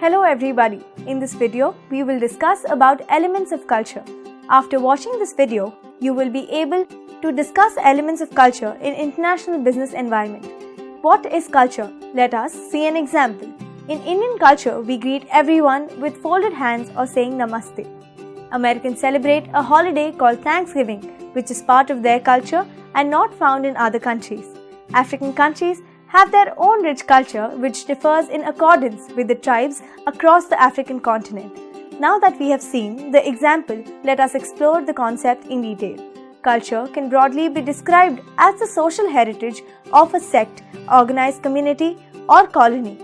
Hello everybody. In this video, we will discuss about elements of culture. After watching this video, you will be able to discuss elements of culture in international business environment. What is culture? Let us see an example. In Indian culture, we greet everyone with folded hands or saying Namaste. Americans celebrate a holiday called Thanksgiving, which is part of their culture and not found in other countries. African countries have their own rich culture which differs in accordance with the tribes across the African continent. Now that we have seen the example, let us explore the concept in detail. Culture can broadly be described as the social heritage of a sect, organized community, or colony.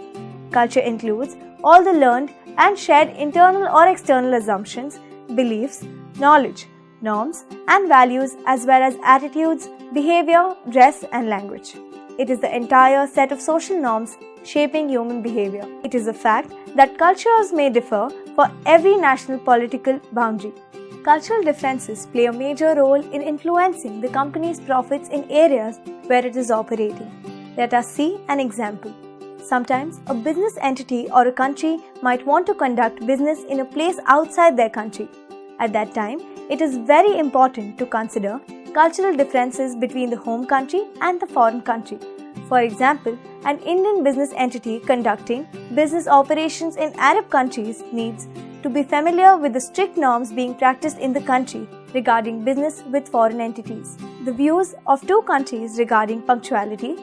Culture includes all the learned and shared internal or external assumptions, beliefs, knowledge, norms, and values as well as attitudes, behavior, dress, and language. It is the entire set of social norms shaping human behavior. It is a fact that cultures may differ for every national political boundary. Cultural differences play a major role in influencing the company's profits in areas where it is operating. Let us see an example. Sometimes a business entity or a country might want to conduct business in a place outside their country. At that time, it is very important to consider cultural differences between the home country and the foreign country. For example, an Indian business entity conducting business operations in Arab countries needs to be familiar with the strict norms being practiced in the country regarding business with foreign entities. The views of two countries regarding punctuality,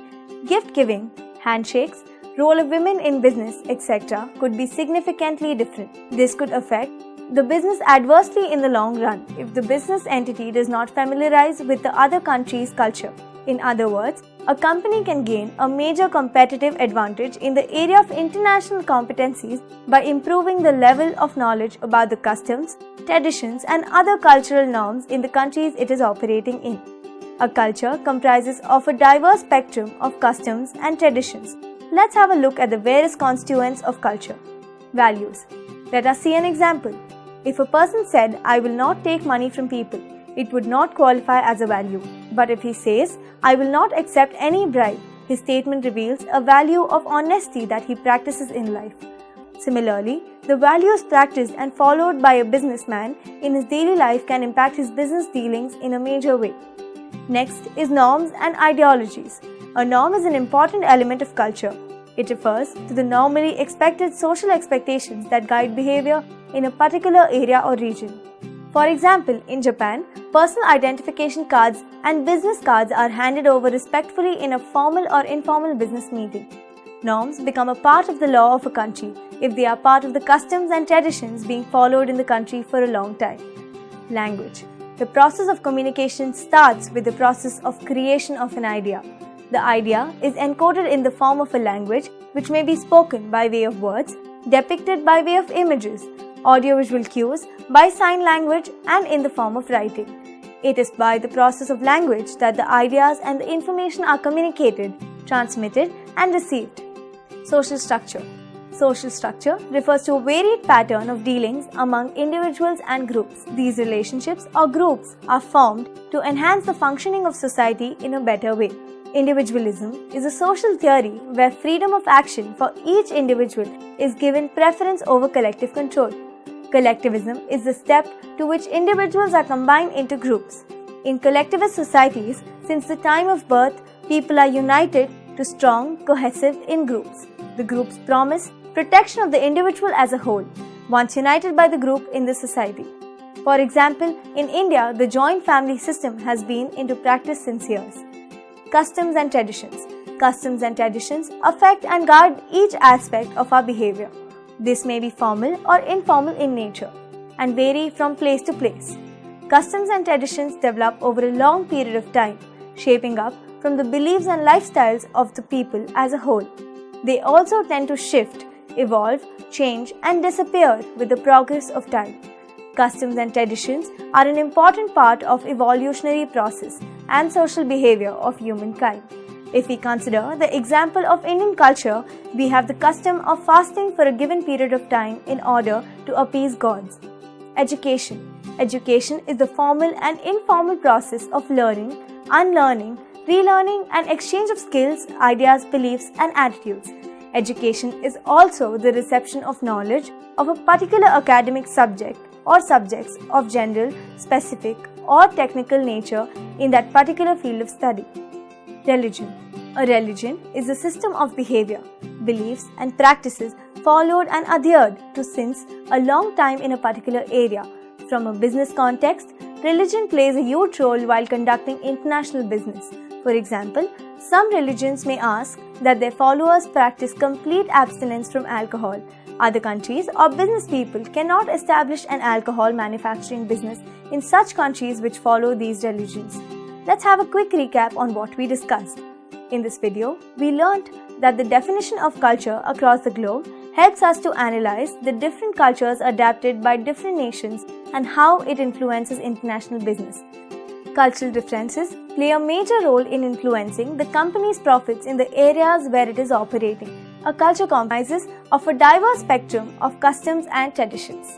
gift giving, handshakes, role of women in business, etc. could be significantly different. This could affect the business adversely in the long run if the business entity does not familiarize with the other country's culture. In other words, a company can gain a major competitive advantage in the area of international competencies by improving the level of knowledge about the customs, traditions, and other cultural norms in the countries it is operating in. A culture comprises of a diverse spectrum of customs and traditions. Let's have a look at the various constituents of culture. Values. Let us see an example. If a person said, "I will not take money from people," it would not qualify as a value. But if he says, "I will not accept any bribe," his statement reveals a value of honesty that he practices in life. Similarly, the values practiced and followed by a businessman in his daily life can impact his business dealings in a major way. Next is norms and ideologies. A norm is an important element of culture. It refers to the normally expected social expectations that guide behavior in a particular area or region. For example, in Japan, personal identification cards and business cards are handed over respectfully in a formal or informal business meeting. Norms become a part of the law of a country if they are part of the customs and traditions being followed in the country for a long time. Language. The process of communication starts with the process of creation of an idea. The idea is encoded in the form of a language which may be spoken by way of words, depicted by way of images, audiovisual cues, by sign language, and in the form of writing. It is by the process of language that the ideas and the information are communicated, transmitted, and received. Social structure. Social structure refers to a varied pattern of dealings among individuals and groups. These relationships or groups are formed to enhance the functioning of society in a better way. Individualism is a social theory where freedom of action for each individual is given preference over collective control. Collectivism is the step to which individuals are combined into groups. In collectivist societies, since the time of birth, people are united to strong, cohesive in-groups. The groups promise protection of the individual as a whole, once united by the group in the society. For example, in India, the joint family system has been into practice since years. Customs and traditions. Customs and traditions affect and guide each aspect of our behavior. This may be formal or informal in nature and vary from place to place. Customs and traditions develop over a long period of time, shaping up from the beliefs and lifestyles of the people as a whole. They also tend to shift, evolve, change, and disappear with the progress of time. Customs and traditions are an important part of evolutionary process and social behavior of humankind. If we consider the example of Indian culture, we have the custom of fasting for a given period of time in order to appease gods. Education. Education is the formal and informal process of learning, unlearning, relearning, and exchange of skills, ideas, beliefs, and attitudes. Education is also the reception of knowledge of a particular academic subject or subjects of general, specific, or technical nature in that particular field of study. Religion. A religion is a system of behavior, beliefs, and practices followed and adhered to since a long time in a particular area. From a business context, religion plays a huge role while conducting international business. For example, some religions may ask that their followers practice complete abstinence from alcohol. Other countries or business people cannot establish an alcohol manufacturing business in such countries which follow these religions. Let's have a quick recap on what we discussed. In this video, we learnt that the definition of culture across the globe helps us to analyze the different cultures adapted by different nations and how it influences international business. Cultural differences play a major role in influencing the company's profits in the areas where it is operating. A culture comprises of a diverse spectrum of customs and traditions.